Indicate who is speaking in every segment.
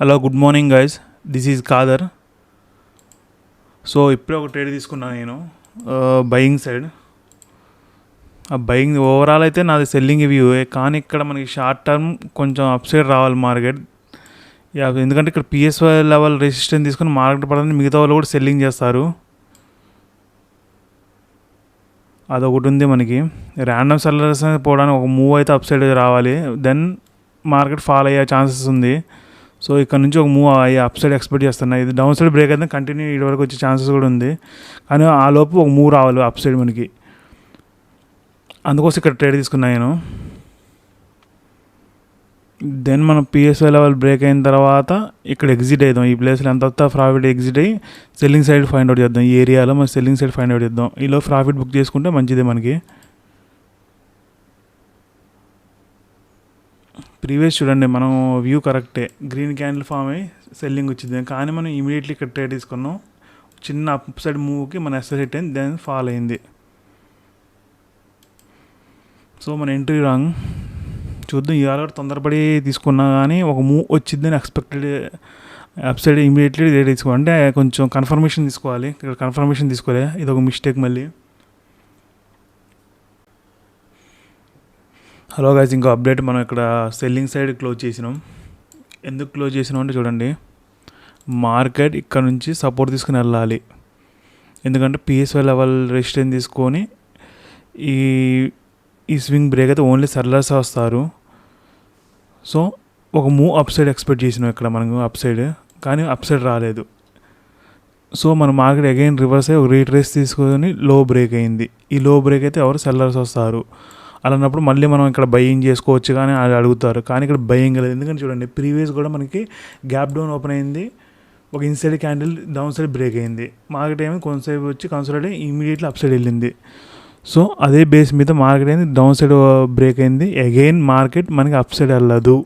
Speaker 1: Hello good morning guys, this is Kadar. So ఇప్పుడే ఒక trade తీసుకున్నాను నేను బయింగ్ సైడ్. ఆ బయింగ్ ఓవరాల్ అయితే నాది సెల్లింగ్ వ్యూ, కానీ ఇక్కడ మనకి షార్ట్ టర్మ్ కొంచెం అప్ సైడ్ రావాలి మార్కెట్. ఎందుకంటే ఇక్కడ పిఎస్వై లెవెల్ రెసిస్టెన్స్ తీసుకుని మార్కెట్ పడదని మిగతా వాళ్ళు కూడా సెల్లింగ్ చేస్తారు. అదొకటి ఉంది మనకి. ర్యాండమ్ సెల్లర్స్ పోవడానికి ఒక మూవ్ అయితే అప్ సైడ్ రావాలి, దెన్ మార్కెట్ ఫాల్ అయ్యే ఛాన్సెస్ ఉంది. సో ఇక్కడ నుంచి ఒక మూవ్ అయ్యి అప్ సైడ్ ఎక్స్పెక్ట్ చేస్తున్నాయి. ఇది డౌన్ సైడ్ బ్రేక్ అయితే కంటిన్యూ ఇటు వరకు వచ్చే ఛాన్సెస్ కూడా ఉంది, కానీ ఆ లోపు ఒక మూవ్ రావాలి అప్ సైడ్ మనకి. అందుకోసం ఇక్కడ ట్రేడ్ తీసుకున్నాను నేను. దెన్ మనం పిఎస్ఐ లెవెల్ బ్రేక్ అయిన తర్వాత ఇక్కడ ఎగ్జిట్ అవుదాం. ఈ ప్లేస్లో ఎంత ప్రాఫిట్ ఎగ్జిట్ అయ్యి సెల్లింగ్ సైడ్ ఫైండ్ అవుట్ చేద్దాం. ఈ ఏరియాలో మనం సెల్లింగ్ సైడ్ ఫైండ్ అవుట్ చేద్దాం. ఈలో ప్రాఫిట్ బుక్ చేసుకుంటే మంచిదే మనకి. ప్రీవియస్ చూడండి, మనం వ్యూ కరెక్టే, గ్రీన్ క్యాండిల్ ఫామ్ అయ్యి సెల్లింగ్ వచ్చింది, కానీ మనం ఇమీడియట్లీ ఇక్కడ ట్రేడ్ తీసుకున్నాం. చిన్న అప్ సైడ్ మూవ్కి మన ఎస్ఎస్ హిట్ అయింది, దెన్ ఫాల్ అయింది. సో మన ఎంట్రీ రాంగ్. చూద్దాం, ఇవాళ తొందరపడి తీసుకున్నా కానీ ఒక మూవ్ వచ్చిందని expected up side immediately trade తీసుకోవాలి. అంటే కొంచెం కన్ఫర్మేషన్ తీసుకోవాలి, ఇక్కడ కన్ఫర్మేషన్ తీసుకోలే, ఇది ఒక మిస్టేక్ మళ్ళీ. హలో గైస్, ఇంకో అప్డేట్. మనం ఇక్కడ సెల్లింగ్ సైడ్ క్లోజ్ చేసినాం. ఎందుకు క్లోజ్ చేసినాం అంటే చూడండి, మార్కెట్ ఇక్కడ నుంచి సపోర్ట్ తీసుకుని వెళ్ళాలి. ఎందుకంటే పిఎస్వై లెవెల్ రెసిస్టెన్స్ తీసుకొని ఈ స్వింగ్ బ్రేక్ అయితే ఓన్లీ సెల్లర్స్ వస్తారు. సో ఒక మూవ్ అప్ సైడ్ ఎక్స్పెక్ట్ చేసినాం ఇక్కడ మనకు అప్ సైడ్, కానీ అప్ సైడ్ రాలేదు. సో మన మార్కెట్ అగైన్ రివర్స్ అయ్యి ఒక రీట్రేస్ తీసుకొని లో బ్రేక్ అయింది. ఈ లో బ్రేక్ అయితే ఎవరు సెల్లర్స్ వస్తారు. అలాన్నప్పుడు మళ్ళీ మనం ఇక్కడ బయింగ్ చేసుకోవచ్చు కానీ అది అడుగుతారు, కానీ ఇక్కడ బయింగ్ లేదు. ఎందుకంటే చూడండి, ప్రీవియస్ కూడా మనకి గ్యాప్ డౌన్ ఓపెన్ అయింది, ఒక inside candle down side break అయింది. మార్కెట్ ఏమి కొంతసేపు వచ్చి కన్సల్ట్ అయ్యి ఇమీడియట్లీ అప్ సైడ్ వెళ్ళింది. సో అదే బేస్ మీద మార్కెట్ అయింది డౌన్ సైడ్ బ్రేక్ అయింది. అగైన్ మార్కెట్ మనకి అప్ సైడ్ వెళ్ళదు,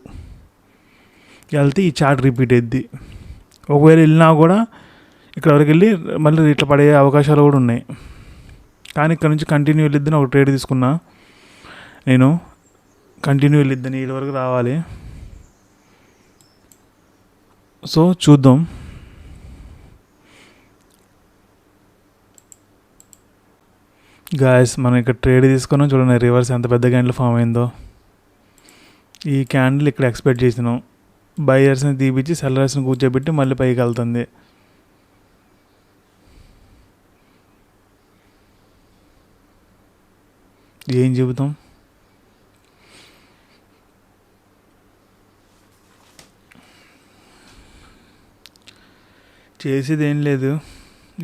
Speaker 1: వెళ్తే ఈ చార్ట్ రిపీట్ అయింది. ఒకవేళ వెళ్ళినా కూడా ఇక్కడ వరకు వెళ్ళి మళ్ళీ ఇట్లా పడే అవకాశాలు కూడా ఉన్నాయి. కానీ ఇక్కడ నుంచి కంటిన్యూ వెళ్ళిద్దని ఒక ట్రేడ్ తీసుకున్నా నేను. కంటిన్యూ వెళ్ళిద్దని వీళ్ళ వరకు రావాలి. సో చూద్దాం. గాయస్, మనం ఇక్కడ ట్రేడ్ తీసుకున్నాం. చూడండి రివర్స్ ఎంత పెద్ద క్యాండిల్ ఫామ్ అయిందో. ఈ క్యాండిల్ ఇక్కడ ఎక్స్పెక్ట్ చేసినాం, బయర్స్ని తీపిచ్చి సెల్లర్స్ని కూర్చోబెట్టి మళ్ళీ పైకి వెళ్తుంది. ఏం చెబుతాం, చేసేది ఏం లేదు.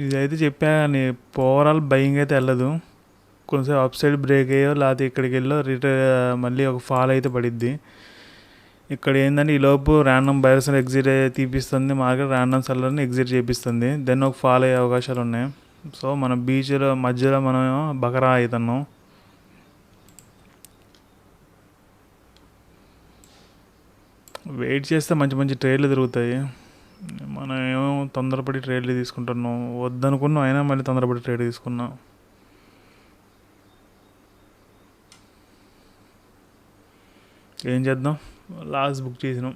Speaker 1: ఇదైతే చెప్పా కానీ ఓవరాల్ బయింగ్ అయితే వెళ్ళదు. కొంచెం అప్ సైడ్ బ్రేక్ అయ్యో లేకపోతే ఇక్కడికి వెళ్ళో మళ్ళీ ఒక ఫాల్ అయితే పడిద్ది. ఇక్కడ ఏంటంటే ఈలోపు ర్యాండమ్ బయర్స్ ఎగ్జిట్ తీపిస్తుంది మార్కెట్, ర్యాండమ్ సెల్లర్ని ఎగ్జిట్ చేపిస్తుంది, దెన్ ఒక ఫాల్ అయ్యే అవకాశాలు ఉన్నాయి. సో మన బీచ్లో మధ్యలో మనం బకరా అవుతున్నాం. వెయిట్ చేస్తే మంచి మంచి ట్రేడ్లు తిరుగుతాయి. మనం ఏమో తొందరపడి ట్రేడ్లు తీసుకుంటున్నాం, వద్దనుకున్నాం అయినా మళ్ళీ తొందరపడి ట్రేడ్ తీసుకున్నాం. ఏం చేద్దాం, లాస్ట్ బుక్ చేసినాం.